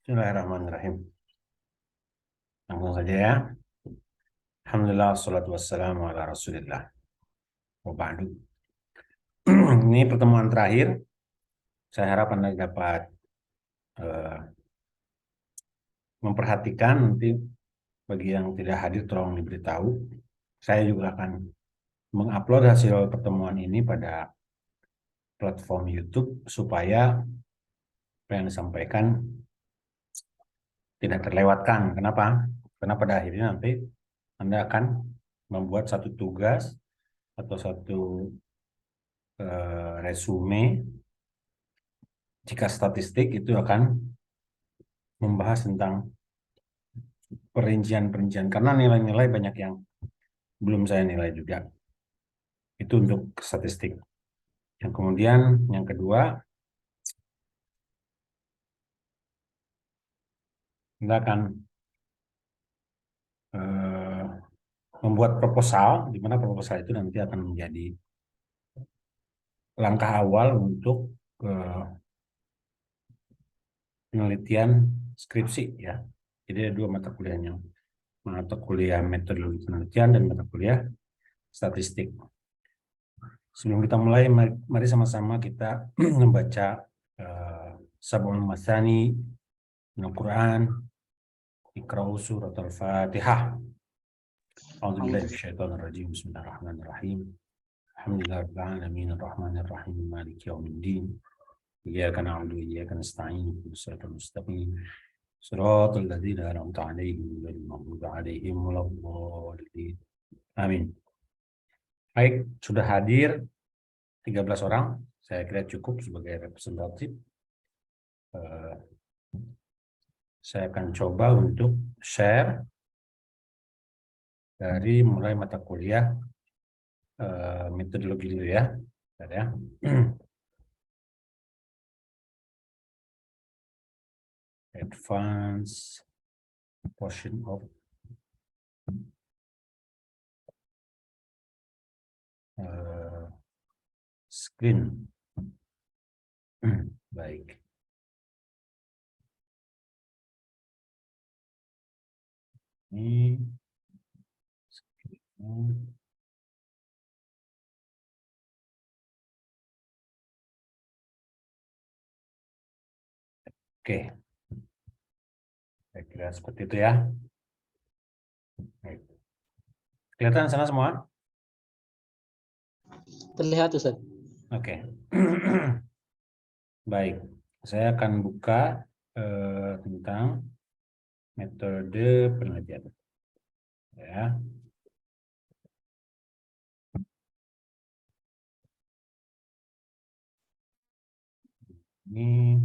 Bismillahirrahmanirrahim. Langsung saja ya. Alhamdulillah, wassalatu wassalamu ala rasulillah. Wa ba'du. Ini pertemuan terakhir. Saya harap Anda dapat eh, memperhatikan. Nanti bagi yang tidak hadir tolong diberitahu. Saya juga akan mengupload hasil pertemuan ini pada platform YouTube supaya apa yang disampaikan tidak terlewatkan. Kenapa? Karena pada akhirnya nanti Anda akan membuat satu tugas atau satu resume. Jika statistik itu akan membahas tentang perincian-perincian karena nilai-nilai banyak yang belum saya nilai juga. Itu untuk statistik. Yang kemudian yang kedua, kita akan membuat proposal, di mana proposal itu nanti akan menjadi langkah awal untuk penelitian skripsi ya. Jadi ada dua mata kuliahnya, mata kuliah metodologi penelitian dan mata kuliah statistik. Sebelum kita mulai, mari sama-sama kita membaca Sab'ul Matsani Al-Quran. Iqra'u surat Al-Fatihah. A'udzubillahi minasyaitonirrajim. Bismillahirrahmanirrahim. Alhamdulillahirabbil alamin arrahmanir rahim maliki yaumiddin. Iyyaka na'budu wa iyyaka nasta'in ihdinas siratal mustaqim. Shiratal ladzina an'amta 'alaihim ghairil maghdubi 'alaihim waladdallin. Amin. Baik, sudah hadir 13 orang. Saya kira cukup sebagai representatif. Saya akan coba untuk share dari mulai mata kuliah metodologi dulu ya. Bentar ya. Advance portion of screen. Baik. Ini oke. Saya kira seperti itu ya. Baik. Kelihatan sana semua? Terlihat Ustaz. Oke. Baik. Saya akan buka tentang metode penelitian. Ya. Ini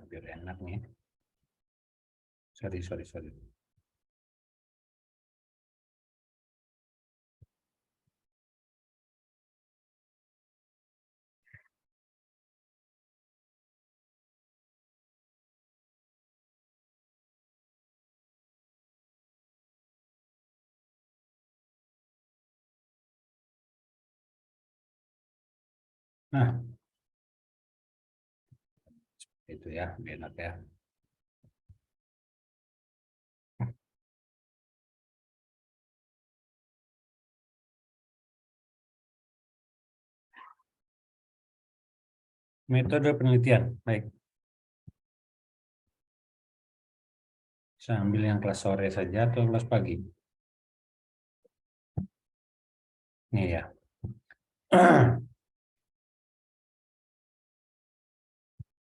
biar enak nih. Sorry. Nah, itu ya, enak ya. Metode penelitian, baik. Saya ambil yang kelas sore saja atau kelas pagi? Ini ya.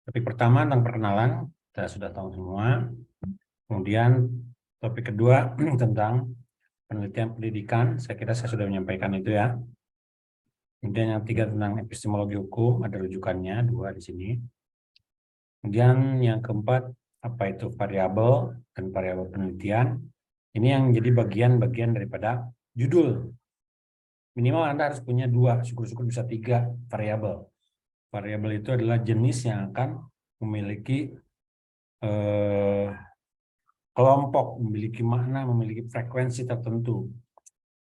Topik pertama tentang perkenalan, kita sudah tahu semua. Kemudian topik kedua tentang penelitian pendidikan, saya kira saya sudah menyampaikan itu ya. Kemudian yang ketiga tentang epistemologi hukum, ada rujukannya, 2 di sini. Kemudian yang keempat, apa itu variabel dan variabel penelitian. Ini yang menjadi bagian-bagian daripada judul. Minimal Anda harus punya 2, syukur-syukur bisa 3 variabel. Variabel itu adalah jenis yang akan memiliki kelompok, memiliki makna, memiliki frekuensi tertentu.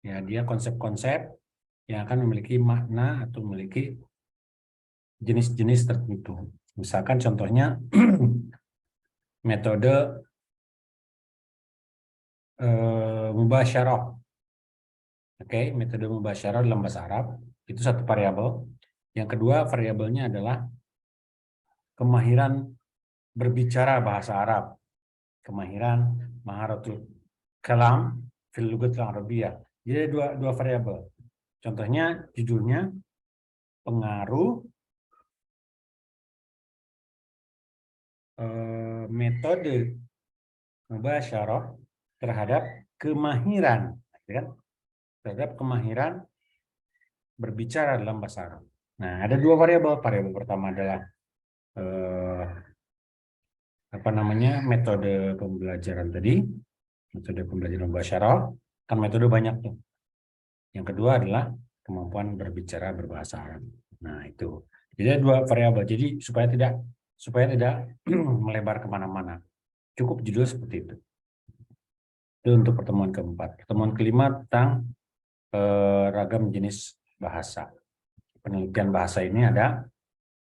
Ya, dia konsep-konsep yang akan memiliki makna atau memiliki jenis-jenis tertentu. Misalkan contohnya metode mubasyarah. Oke, metode mubasyarah dalam bahasa Arab itu satu variabel. Yang kedua variabelnya adalah kemahiran berbicara bahasa Arab. Kemahiran maharatul kalam fil lughatil arabiyyah. Jadi dua variabel. Contohnya judulnya pengaruh metode mubasyarah terhadap kemahiran, kan? Terhadap kemahiran berbicara dalam bahasa Arab. Nah, ada dua variabel. Variabel pertama adalah metode pembelajaran tadi, metode pembelajaran mubasyarah, kan metode banyak tuh. Yang kedua adalah kemampuan berbicara berbahasa Arab. Nah, itu. Jadi ada dua variabel. Jadi supaya tidak melebar kemana-mana. Cukup judul seperti itu. Itu untuk pertemuan keempat. Pertemuan kelima tentang ragam jenis bahasa. Penelitian bahasa ini ada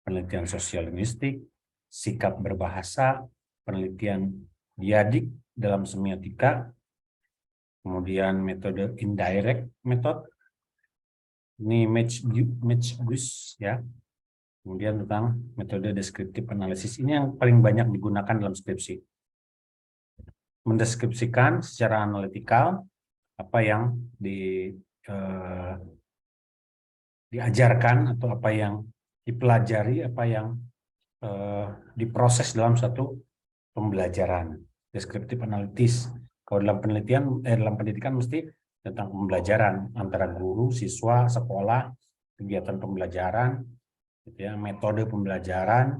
penelitian sosiolingvistik, sikap berbahasa, penelitian diadik dalam semiotika, kemudian metode indirect method, ini match Gus ya. Kemudian tentang metode deskriptif analisis, ini yang paling banyak digunakan dalam skripsi. Mendeskripsikan secara analitikal apa yang diajarkan atau apa yang dipelajari, apa yang diproses dalam satu pembelajaran. Deskriptif analitis. Kalau dalam dalam pendidikan mesti tentang pembelajaran antara guru, siswa, sekolah, kegiatan pembelajaran, gitu ya, metode pembelajaran,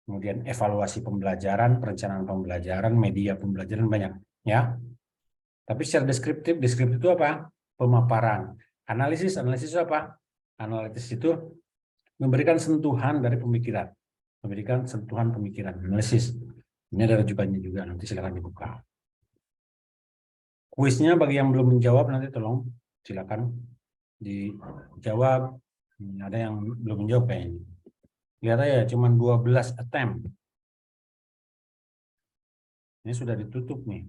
kemudian evaluasi pembelajaran, perencanaan pembelajaran, media pembelajaran, banyak ya. Tapi secara deskriptif itu apa? Pemaparan. Analisis itu apa? Analisis itu memberikan sentuhan dari pemikiran. Memberikan sentuhan pemikiran. Analisis. Ini ada rujukannya juga, nanti silakan dibuka. Kuisnya bagi yang belum menjawab nanti tolong silakan dijawab. Ada yang belum menjawab kayaknya. Lihat aja cuma 12 attempt. Ini sudah ditutup nih.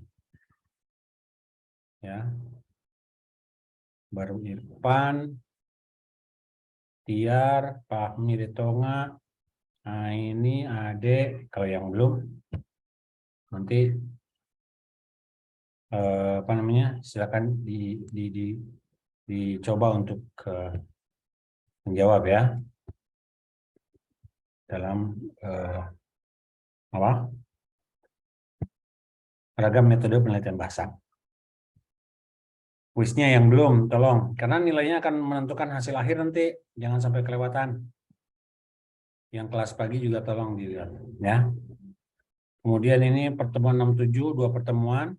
Ya. Baru Irfan, Tiar, Fahmi Ritonga, nah ini Ade, kalau yang belum nanti silakan dicoba untuk menjawab ya dalam ragam metode penelitian bahasa. Kuisnya yang belum, tolong, karena nilainya akan menentukan hasil akhir nanti, jangan sampai kelewatan. Yang kelas pagi juga tolong dilihat, ya. Kemudian ini pertemuan 67, 2 pertemuan,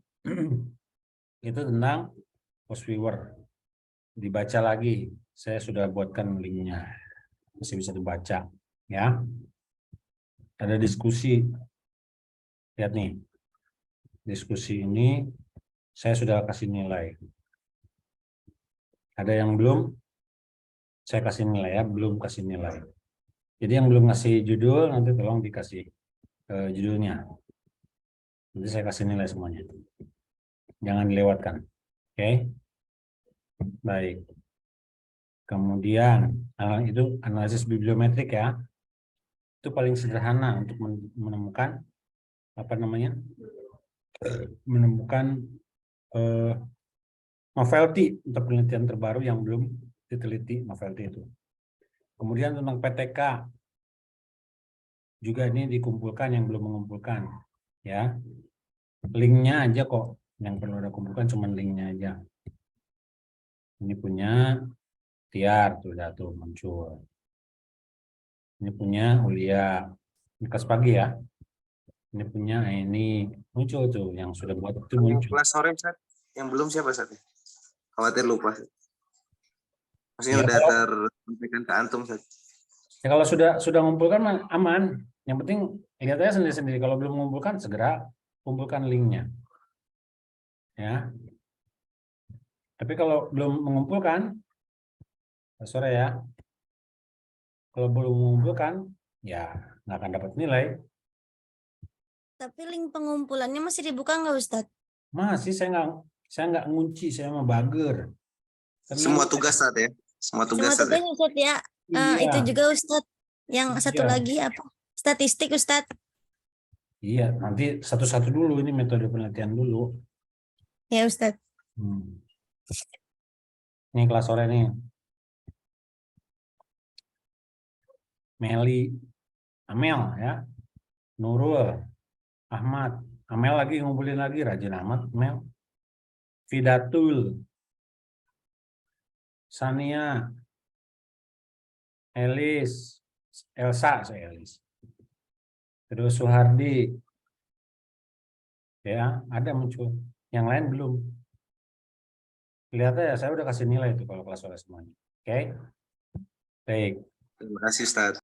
itu tentang post viewer. Dibaca lagi, saya sudah buatkan linknya, masih bisa dibaca, ya. Ada diskusi, lihat nih, diskusi ini saya sudah kasih nilai. Ada yang belum, saya kasih nilai ya, belum kasih nilai. Jadi yang belum ngasih judul, nanti tolong dikasih judulnya. Nanti saya kasih nilai semuanya. Jangan dilewatkan. Oke. Baik. Kemudian, itu analisis bibliometrik ya. Itu paling sederhana untuk menemukan, menemukan novelty untuk penelitian terbaru yang belum diteliti novelty itu. Kemudian tentang PTK juga ini dikumpulkan yang belum mengumpulkan ya. Linknya aja kok yang perlu ada kumpulkan cuma linknya aja. Ini punya Tiar tuh muncul. Ini punya Ulia, ini kelas pagi ya. Ini punya ini muncul tuh yang sudah buat itu muncul. Kelas sore Ustaz. Yang belum siapa Ustaz? Khawatir lupa. Maksudnya Ya, udah tersampaikan ke antum Ustaz. ya kalau sudah mengumpulkan aman. Yang penting lihat aja sendiri-sendiri. Kalau belum mengumpulkan segera kumpulkan linknya. Ya. Tapi kalau belum mengumpulkan sore ya. Kalau belum mengumpulkan, ya nggak akan dapat nilai. Tapi link pengumpulannya masih dibuka nggak Ustadz? Masih saya nggak ngunci, saya mau bager. Tenang. Semua tugas saat ya. Semua tugas Semua saat ya. tugas Ustadz ya. Iya, Itu juga Ustadz. Yang satu iya, lagi apa? Statistik Ustadz. iya. Nanti satu-satu dulu ini metode penelitian dulu. Ya Ustadz. Ini kelas sore nih. Meli, Amel ya, Nurul, Ahmad. Amel lagi ngumpulin lagi, rajin amat Amel. Fidatul, Sania, Elis, Elsa, saya Elis. Terus Suhardi, ya ada muncul. Yang lain belum. Lihat ya, saya udah kasih nilai itu kalau kelas sore semuanya. Oke, baik. Terima kasih Ustaz.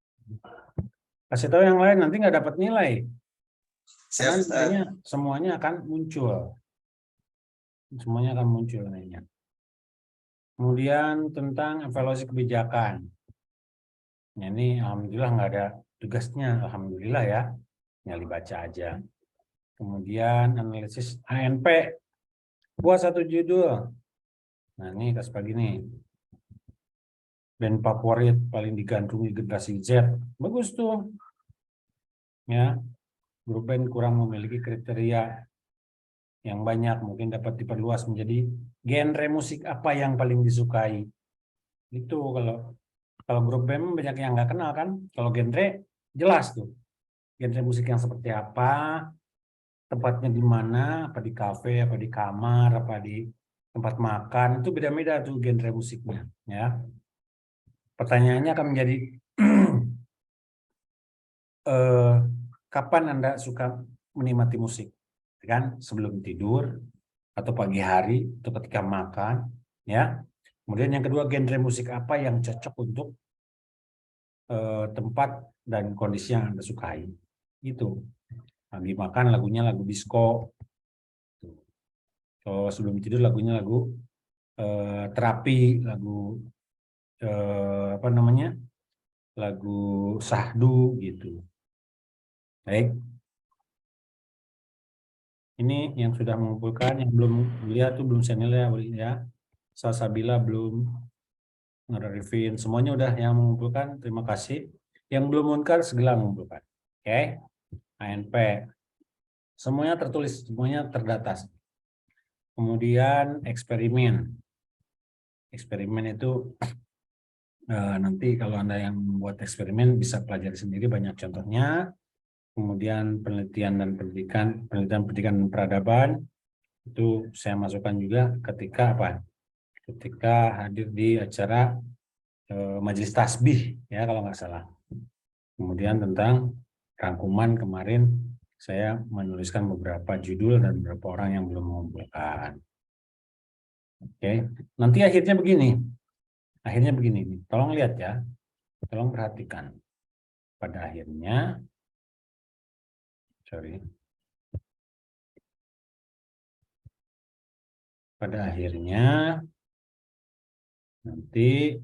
Kasih tahu yang lain nanti nggak dapat nilai. Siap Karena Ustaz. nilainya semuanya akan muncul. Semuanya akan muncul nilainya. Kemudian tentang evaluasi kebijakan. Nah, ini alhamdulillah nggak ada tugasnya, alhamdulillah ya. Tinggal dibaca aja. Kemudian analisis ANP. Buat satu judul. Nah, ini tas pagi nih. Band favorit paling digandrungi generasi Z. Bagus tuh. Ya. Grup band kurang memiliki kriteria yang banyak, mungkin dapat diperluas menjadi genre musik apa yang paling disukai. Itu kalau grup band banyak yang nggak kenal kan. Kalau genre jelas tuh. Genre musik yang seperti apa, tempatnya di mana, apa di kafe, apa di kamar, apa di tempat makan, itu beda-beda tuh genre musiknya. Ya. Pertanyaannya akan menjadi kapan Anda suka menikmati musik? Kan sebelum tidur atau pagi hari atau ketika makan, ya. Kemudian yang kedua, genre musik apa yang cocok untuk tempat dan kondisi yang Anda sukai. Itu. Lagi makan lagunya lagu disco. Kalau sebelum tidur lagunya lagu terapi, lagu apa namanya? Lagu sahdu gitu. Baik. Ini yang sudah mengumpulkan, yang belum lihat tuh belum saya nilai ya. Salsabila belum nge-review, semuanya udah yang mengumpulkan, terima kasih. Yang belum mengumpulkan segera mengumpulkan. Oke. ANP. Semuanya tertulis, semuanya terdata. Kemudian eksperimen. Eksperimen itu nanti kalau Anda yang membuat eksperimen bisa pelajari sendiri, banyak contohnya. Kemudian penelitian dan pendidikan, penelitian dan peradaban itu saya masukkan juga ketika apa? Ketika hadir di acara majelis tasbih ya kalau nggak salah. Kemudian tentang rangkuman kemarin saya menuliskan beberapa judul dan beberapa orang yang belum mengumpulkan. Oke, nanti akhirnya begini. Akhirnya begini, tolong lihat ya. Tolong perhatikan. Pada akhirnya pada akhirnya nanti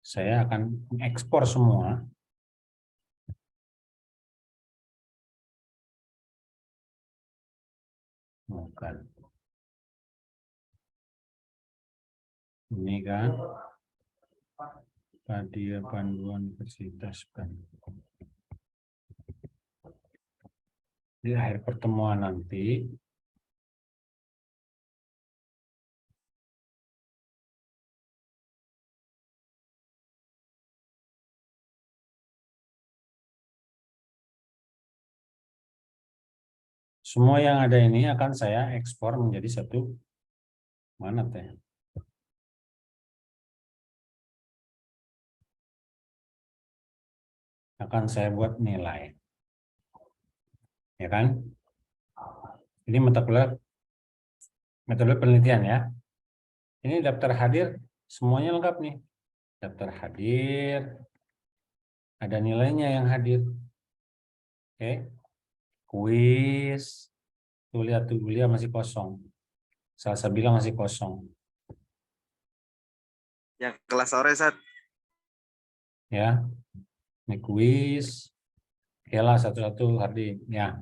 saya akan mengekspor semua bukan ini kan tadi panduan universitas kan di akhir pertemuan nanti semua yang ada ini akan saya ekspor menjadi satu mana teh? Akan saya buat nilai. Ya kan? Ini metode penelitian ya. Ini daftar hadir semuanya lengkap nih. Daftar hadir ada nilainya yang hadir. Oke. Kuis. Tuh lihat tuh kuliah masih kosong. Salsabila masih kosong. Yang kelas sore Ustaz. Ya, ini kuis. Oke lah, satu-satu Hardi. Ya,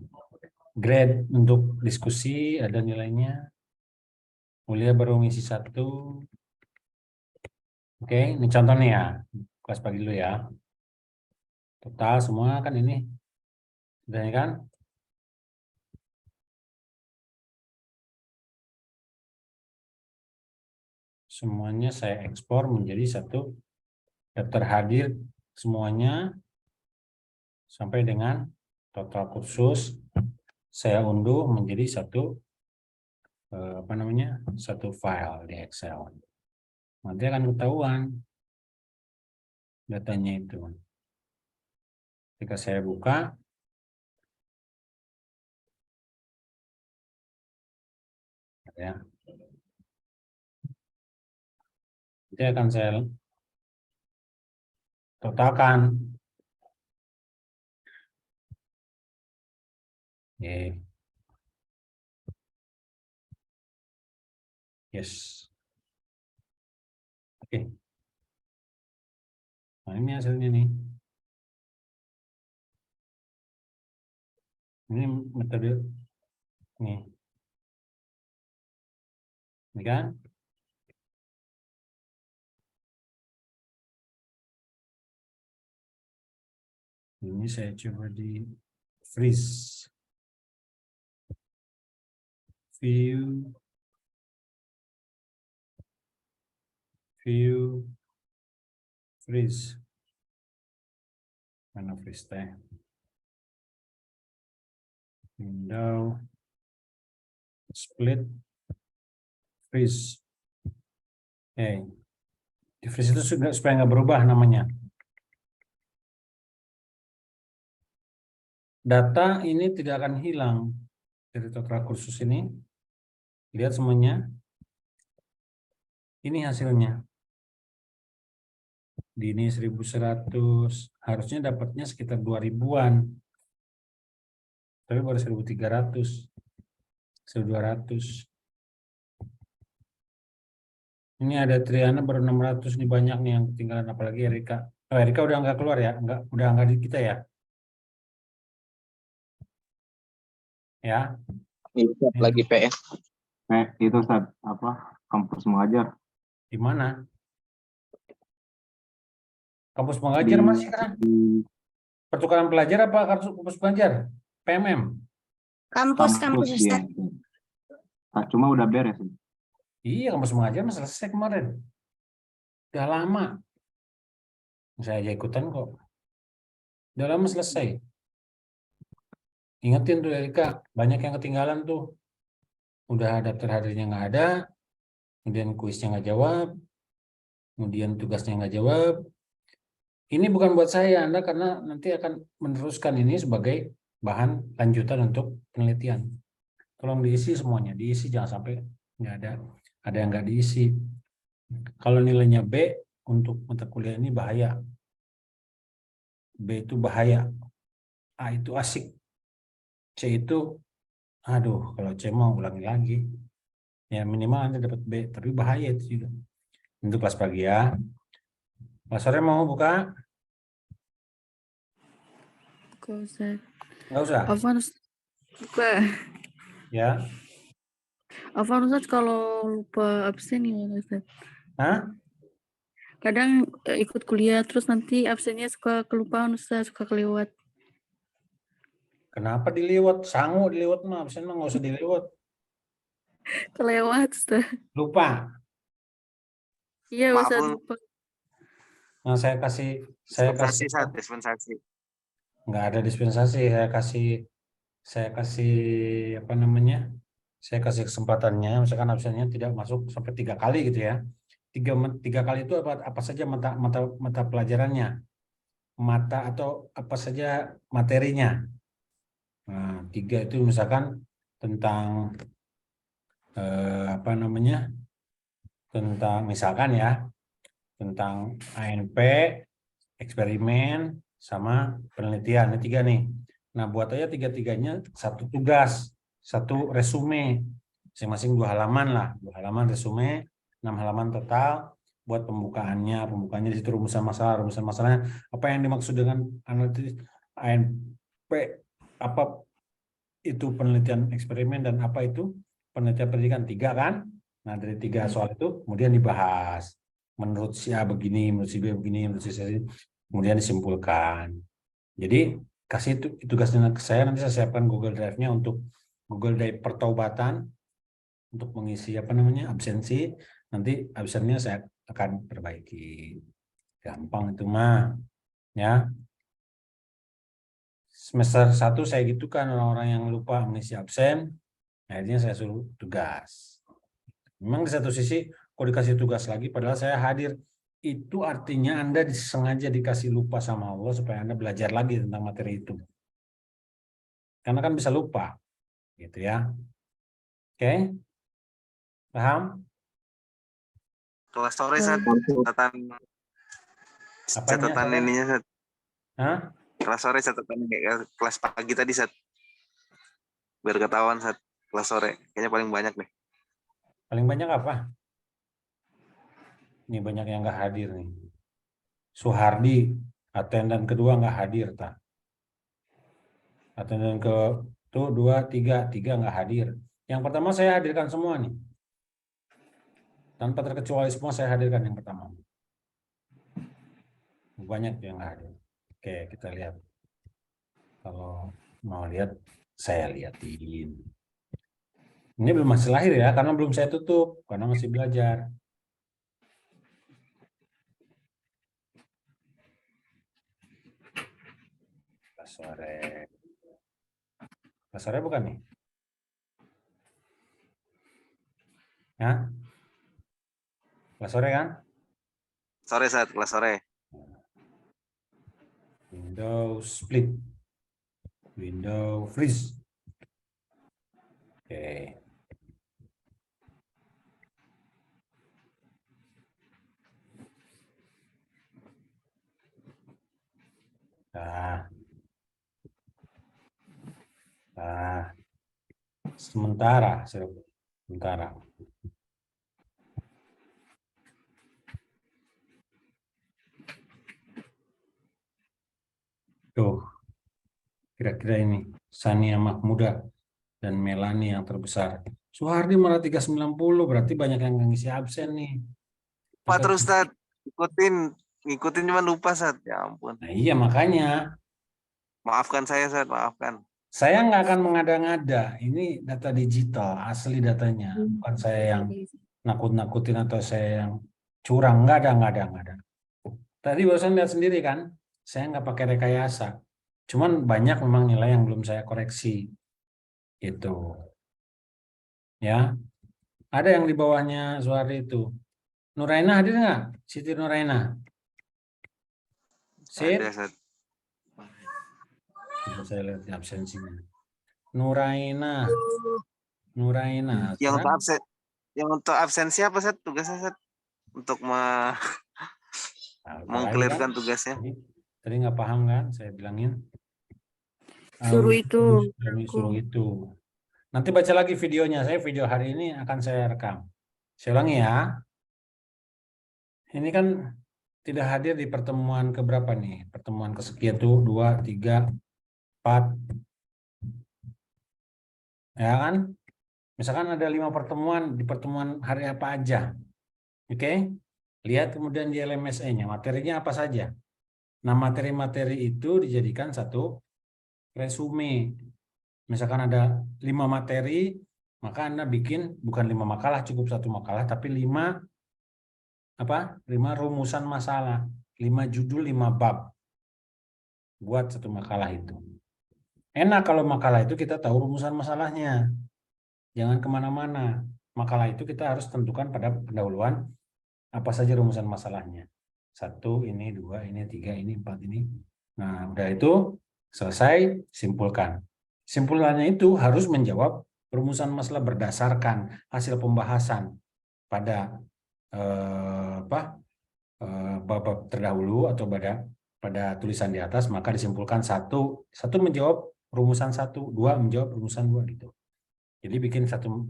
grade untuk diskusi ada nilainya. Mulia baru ngisi 1. Oke, ini contohnya ya. Kelas pagi dulu ya. Total semua kan ini. Udah ya kan? Semuanya saya ekspor menjadi satu daftar hadir semuanya sampai dengan total kursus saya unduh menjadi satu satu file di Excel. Nanti akan ketahuan datanya itu. Ketika saya buka, ya, nanti akan saya totalkan. Yes. Oke. Nah, ini hasilnya nih. Ini metode nih. Ini kan? Ini saya coba di freeze. View. Freeze. Mana freeze teh? Window. Split. Freeze. Di freeze itu supaya nggak berubah namanya. Data ini tidak akan hilang dari total kursus ini. Lihat semuanya. Ini hasilnya. Di ini 1100. Harusnya dapatnya sekitar 2000-an. Tapi baru 1300. 1200. Ini ada Triana baru 600 nih, banyak nih yang ketinggalan, apalagi Erika. Oh, Erika udah nggak keluar ya? Udah nggak di kita ya? Ya. Itu lagi PS. Itu Ustaz, kampus mengajar. Di mana? Kampus mengajar masih kan? Pertukaran pelajar apa kampus mengajar? PMM? Kampus Ya. Ustaz. Cuma udah beres. Iya, kampus mengajar mas selesai kemarin. Udah lama. Saya aja ikutan kok. Udah lama selesai. Ingetin tuh Erika, banyak yang ketinggalan tuh. Udah daftar hadirnya nggak ada, kemudian kuisnya nggak jawab, kemudian tugasnya nggak jawab. Ini bukan buat saya, Anda, karena nanti akan meneruskan ini sebagai bahan lanjutan untuk penelitian. Tolong diisi semuanya, diisi, jangan sampai nggak ada yang nggak diisi. Kalau nilainya B untuk mata kuliah ini bahaya. B itu bahaya. A itu asik. C itu, aduh, kalau C mau ulangi lagi. Ya minimal Anda dapat B, tapi bahaya itu juga. Untuk kelas pagi ya. Kelas sore mau buka? Buka Ustaz. Nggak usah? Afwan Ustaz. Buka. Ya. Afwan Ustaz kalau lupa absen gimana Ustaz? Hah? Kadang ikut kuliah terus nanti absennya suka kelupaan Ustaz, suka kelewat. Kenapa dilewat? Sangu dilewat mah, absen mah nggak usah dilewat. Kelewat Ustaz. Lupa. Iya Ustaz, Maaf, lupa. Nah, saya kasih dispensasi. nggak ada dispensasi, saya kasih apa namanya? Saya kasih kesempatannya, misalkan absennya tidak masuk sampai 3 kali gitu ya. Tiga kali itu apa saja mata pelajarannya, mata atau apa saja materinya. Nah, 3 itu misalkan tentang tentang misalkan ya, tentang ANP, eksperimen, sama penelitian. Ini 3 nih. Nah, buat aja 3-tiganya satu tugas, satu resume, masing-masing 2 halaman lah, 2 halaman resume, 6 halaman total. buat pembukaannya di situ rumusan masalahnya apa yang dimaksud dengan analisis ANP, apa itu penelitian eksperimen dan apa itu penelitian pendidikan, 3 kan. Nah dari 3 soal itu kemudian dibahas menurut si A begini, menurut si B begini, menurut si C, kemudian disimpulkan. Jadi kasih itu tugasnya ke saya, nanti saya siapkan Google Drive-nya untuk Google Drive pertaubatan untuk mengisi absensi. Nanti absennya saya akan perbaiki. Gampang itu mah, ya. Semester 1 saya gitu kan, orang-orang yang lupa mengisi absen, akhirnya saya suruh tugas. Memang di satu sisi, kalau dikasih tugas lagi, padahal saya hadir, itu artinya Anda sengaja dikasih lupa sama Allah supaya Anda belajar lagi tentang materi itu. Karena kan bisa lupa, gitu ya. Oke? Paham? Kelas sore Sat, catatan ininya Sat. Hah? Kelas sore catatan kayak kelas pagi tadi Sat. Biar ketahuan Sat, kelas sore kayaknya paling banyak deh. Paling banyak apa? Ini banyak yang nggak hadir nih. Suhardi, atendan kedua nggak hadir, tak? Atendan ke tuh 2, 3 nggak hadir. Yang pertama saya hadirkan semua nih. Tanpa terkecuali semua saya hadirkan yang pertama. Banyak yang nggak hadir. Oke, kita lihat. Kalau mau lihat, saya liatin. Ini belum masih lahir ya, karena belum saya tutup, karena masih belajar. Sore. Sore bukan nih? Hah? Kelas sore kan? Sore Sat, kelas sore. Window split. Window freeze. Oke. Sementara. Tuh, kira-kira ini Sania Mahmuda dan Melani yang terbesar. Suhardi malah 390, berarti banyak yang ngisi absen nih. Pak terus Sat, ngikutin cuman lupa Sat, ya ampun. Nah, iya makanya. Maafkan saya Sat, maafkan. Saya nggak akan mengada-ngada. Ini data digital, asli datanya. Bukan saya yang nakut-nakutin atau saya yang curang. Nggak ada. Tadi barusan lihat sendiri kan, saya nggak pakai rekayasa. Cuman banyak memang nilai yang belum saya koreksi. Itu. Ya. Ada yang di bawahnya Suhardi itu. Nuraina hadir nggak? Siti Nuraina. Sit. Ada Sat. Saya lihat di absensinya. Nuraina. Yang untuk absensi apa Sat? Tugasnya Sat? Untuk mengklirkan tugasnya. Tadi nggak paham kan? Saya bilangin. Suruh itu. Suruh itu. Nanti baca lagi videonya. Saya video hari ini akan saya rekam. Saya ulangi ya. Ini kan tidak hadir di pertemuan keberapa nih? Pertemuan kesekian tuh 2, 3, 4. Ya kan? Misalkan ada 5 pertemuan, di pertemuan hari apa aja. Oke? Lihat kemudian di LMSE-nya, materinya apa saja. Nah, materi-materi itu dijadikan satu resume. Misalkan ada 5 materi, maka Anda bikin bukan 5 makalah, cukup 1 makalah, tapi 5 rumusan masalah, 5 judul, 5 bab. Buat 1 makalah itu. Enak kalau makalah itu kita tahu rumusan masalahnya. Jangan kemana-mana. Makalah itu kita harus tentukan pada pendahuluan apa saja rumusan masalahnya. 1, ini, 2, ini, 3, ini, 4, ini. Nah, udah itu selesai, simpulkan. Simpulannya itu harus menjawab rumusan masalah berdasarkan hasil pembahasan pada bab terdahulu atau pada tulisan di atas, maka disimpulkan 1 menjawab rumusan 1, 2 menjawab rumusan 2 gitu. Jadi bikin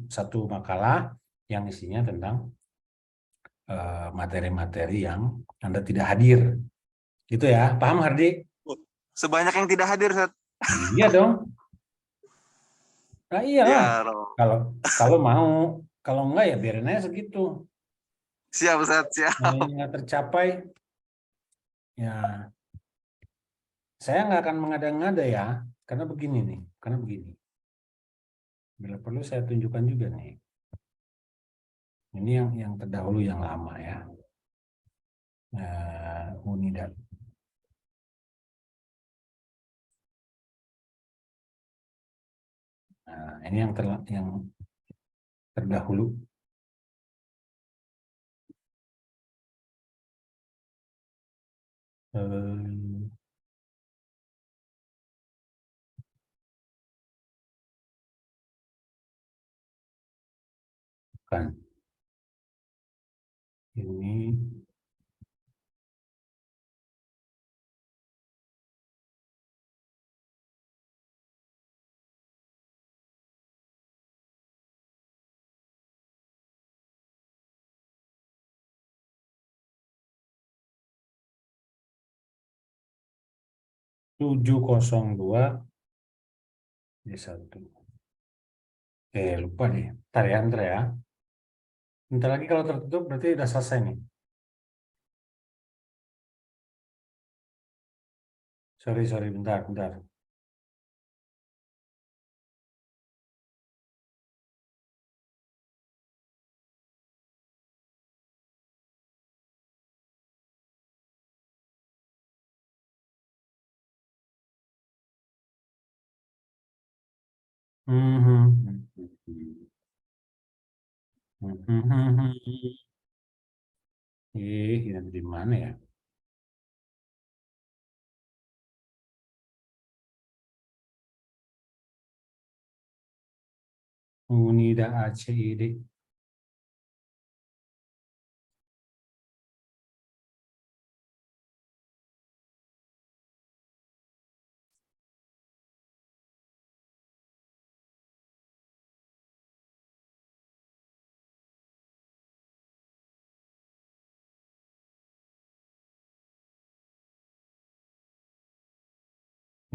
satu makalah yang isinya tentang materi-materi yang Anda tidak hadir. Gitu ya, paham Hardi? Sebanyak yang tidak hadir, Sat. Iya dong. Nah iyalah. Ya, Roh. Kalau mau, kalau enggak ya biarin aja segitu. Siap, Sat, siap. Kalau ini nggak tercapai, ya saya nggak akan mengada-ngada ya, karena begini nih, karena begini. Bila perlu saya tunjukkan juga nih. Ini yang terdahulu yang lama ya. Unidad. Nah, ini yang terdahulu. Kan. Ini (702) D1. Lupa deh. Ntar ya, Bentar lagi kalau tertutup berarti udah selesai nih. Sorry, bentar. Ini di mana ya? Unida ACID.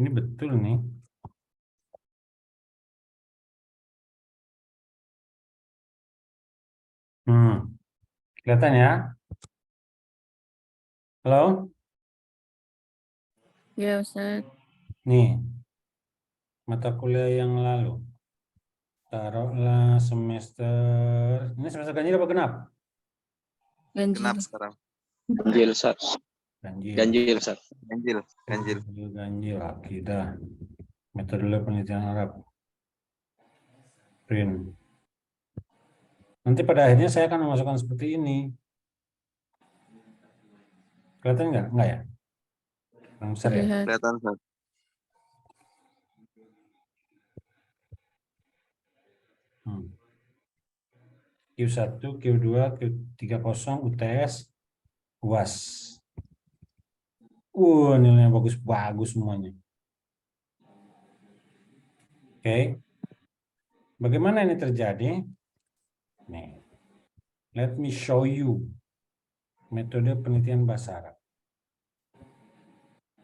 Ini betul nih. Kelihatan ya? Halo? Ya, Ustaz. Nih, mata kuliah yang lalu. Taruhlah semester, ini semester ganjil apa genap? Genap Ganjil. sekarang. Ganjil, Sat. Ganjil, Sat. Ganjil, akidah. Metode penelitian Arab. Print. Nanti pada akhirnya saya akan memasukkan seperti ini. Kelihatan nggak? Nggak ya? Yang besar ya? Terlihat. Kelihatan, Sat. Q1, Q2, Q30, UTS, UAS. Nilainya bagus-bagus semuanya. Oke. Bagaimana ini terjadi? Nih. Let me show you metode penelitian bahasa Arab.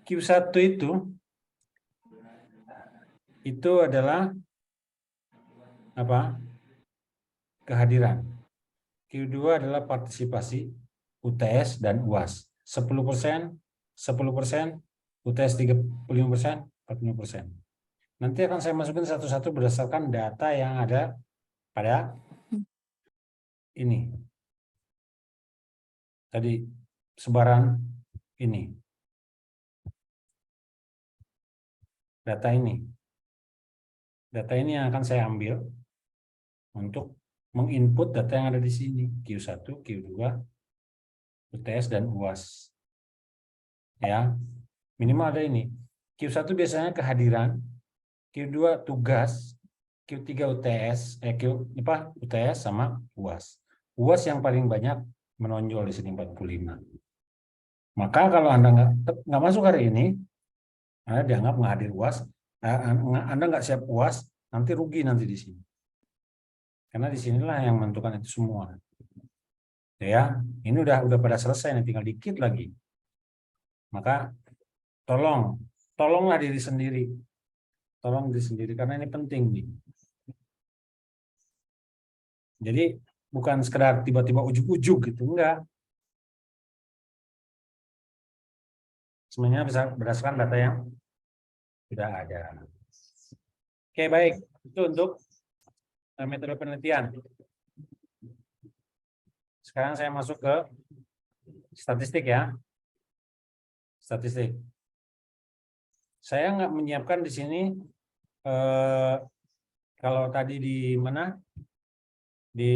Q1 itu adalah apa? Kehadiran. Q2 adalah partisipasi, UTS dan UAS. 10%, 10%, UTS 35%, 40%. Nanti akan saya masukin satu-satu berdasarkan data yang ada pada ini. Tadi sebaran ini. Data ini. Data ini yang akan saya ambil untuk menginput data yang ada di sini. Q1, Q2, UTS dan UAS. Ya. Minimal ada ini. Q1 biasanya kehadiran, Q2 tugas, Q3 UTS, UTS sama UAS. UAS yang paling banyak menonjol di sini 45. Maka kalau Anda nggak masuk hari ini, Anda dianggap nggak hadir UAS, Anda nggak siap UAS, nanti rugi nanti di sini. Karena di sinilah yang menentukan itu semua. Ya, ini udah pada selesai, nih, tinggal dikit lagi. Maka tolonglah diri sendiri. Tolong diri sendiri karena ini penting nih. Jadi bukan sekedar tiba-tiba ujuk-ujuk gitu, enggak. Semuanya bisa berdasarkan data yang sudah ada. Oke, baik. Itu untuk metode penelitian. Sekarang saya masuk ke statistik ya. Statistik. Saya nggak menyiapkan di sini kalau tadi di mana? Di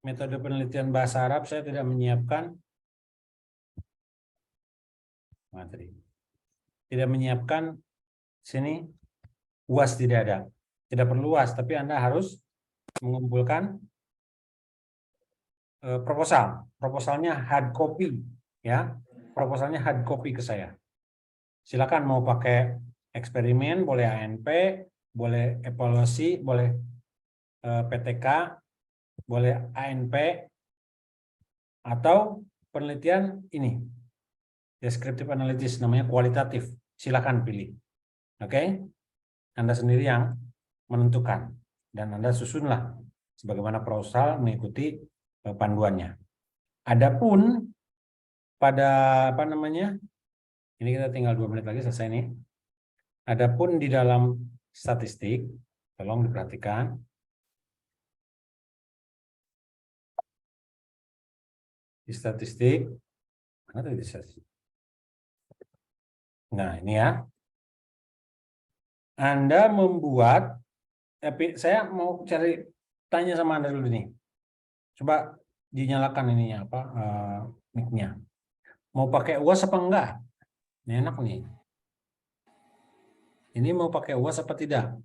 metode penelitian bahasa Arab saya tidak menyiapkan materi. Tidak menyiapkan sini UAS tidak ada. Tidak perlu UAS, tapi Anda harus mengumpulkan proposal. Proposalnya hard copy ya. Proposalnya hard copy ke saya. Silakan mau pakai eksperimen, boleh ANP, boleh evaluasi, boleh PTK, boleh ANP, atau penelitian ini descriptive analysis, namanya kualitatif. Silakan pilih. Oke? Anda sendiri yang menentukan dan Anda susunlah sebagaimana proposal mengikuti panduannya. Adapun pada apa namanya? Ini kita tinggal 2 menit lagi selesai nih. Adapun di dalam statistik, tolong diperhatikan. Di statistik, mana tadi statistik? Nah, ini ya. Anda membuat, saya mau tanya sama Anda dulu nih. Coba dinyalakan ininya apa mic-nya. Mau pakai UAS apa enggak? Ini enak nih. Ini mau pakai UAS apa tidak?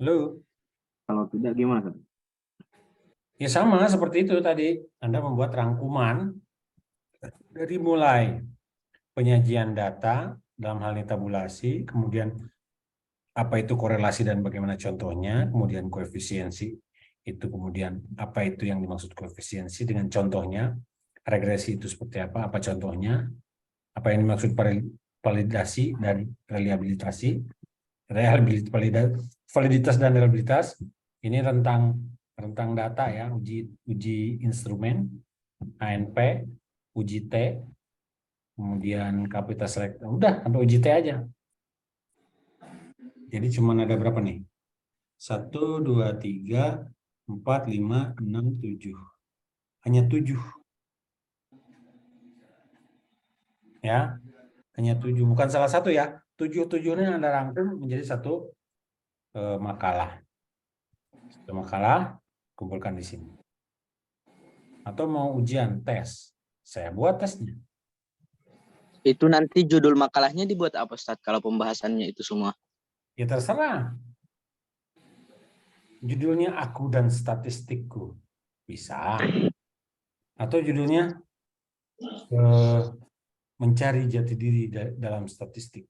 Halo? Kalau tidak gimana? Ya sama seperti itu tadi. Anda membuat rangkuman dari mulai penyajian data dalam hal ini tabulasi, kemudian apa itu korelasi dan bagaimana contohnya, kemudian koefisiensi itu, kemudian apa itu yang dimaksud koefisiensi dengan contohnya, regresi itu seperti apa contohnya, apa yang dimaksud validasi dan reliabilitasi, validitas dan reliabilitas, ini rentang data ya, uji instrumen, ANP, uji T, kemudian kapasitas selektif, udah sampai uji T aja. Jadi cuma ada berapa nih? 1, 2, 3, 4, 5, 6, 7. Hanya 7. Ya, hanya 7. Bukan salah satu ya. 7-7-nya Anda rangkum menjadi satu makalah. Satu makalah, kumpulkan di sini. Atau mau ujian, tes. Saya buat tesnya. Itu nanti judul makalahnya dibuat apa, Ustadz, kalau pembahasannya itu semua? Ya terserah. Judulnya Aku dan Statistikku. Bisa. Atau judulnya Mencari Jati Diri dalam Statistik.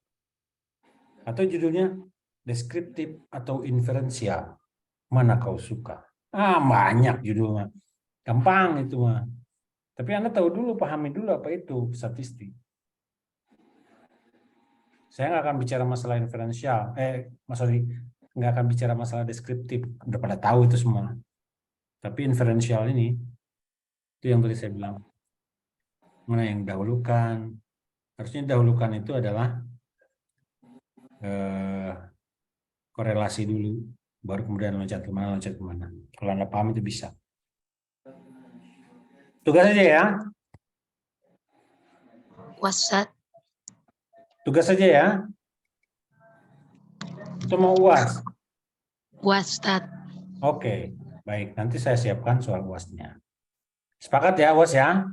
Atau judulnya Deskriptif atau Inferensial. Mana kau suka? Banyak judulnya. Gampang itu mah. Tapi Anda tahu dulu, pahami dulu apa itu statistik. Saya nggak akan bicara masalah inferensial. Nggak akan bicara masalah deskriptif. Udah pada tahu itu semua. Tapi inferensial ini, itu yang tadi saya bilang. Mana yang dahulukan? Harusnya dahulukan itu adalah korelasi dulu, baru kemudian loncat kemana. Kalau Anda paham itu bisa. Tugas aja ya. Ustadz. Tugas saja ya. Itu mau UAS? Ustadz. Oke, baik. Nanti saya siapkan soal UAS-nya. Sepakat ya UAS ya?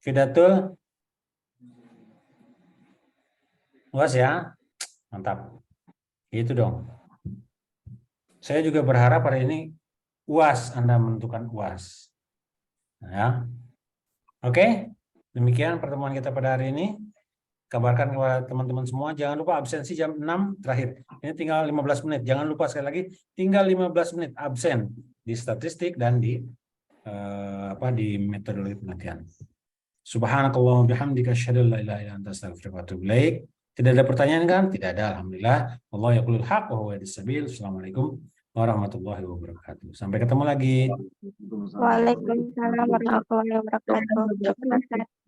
Fidatul? UAS ya? Mantap. Itu dong. Saya juga berharap hari ini UAS, Anda menentukan UAS. Ya. Oke, demikian pertemuan kita pada hari ini. kabarkan kepada teman-teman semua, jangan lupa absensi jam 6 terakhir. Ini tinggal 15 menit. Jangan lupa sekali lagi, tinggal 15 menit absen di statistik dan di di metodologi penelitian. Subhanakallahumma bihamdika asyhadu an la ilaha illa anta astaghfiruka wa atubu ilaik. Tidak ada pertanyaan kan? Tidak ada, alhamdulillah. Allah yaqulul haq wa huwa yahdis sabil. Assalamualaikum warahmatullahi wabarakatuh. Sampai ketemu lagi. Waalaikumsalam. Waalaikumsalam warahmatullahi wabarakatuh. Cukup, Ustaz.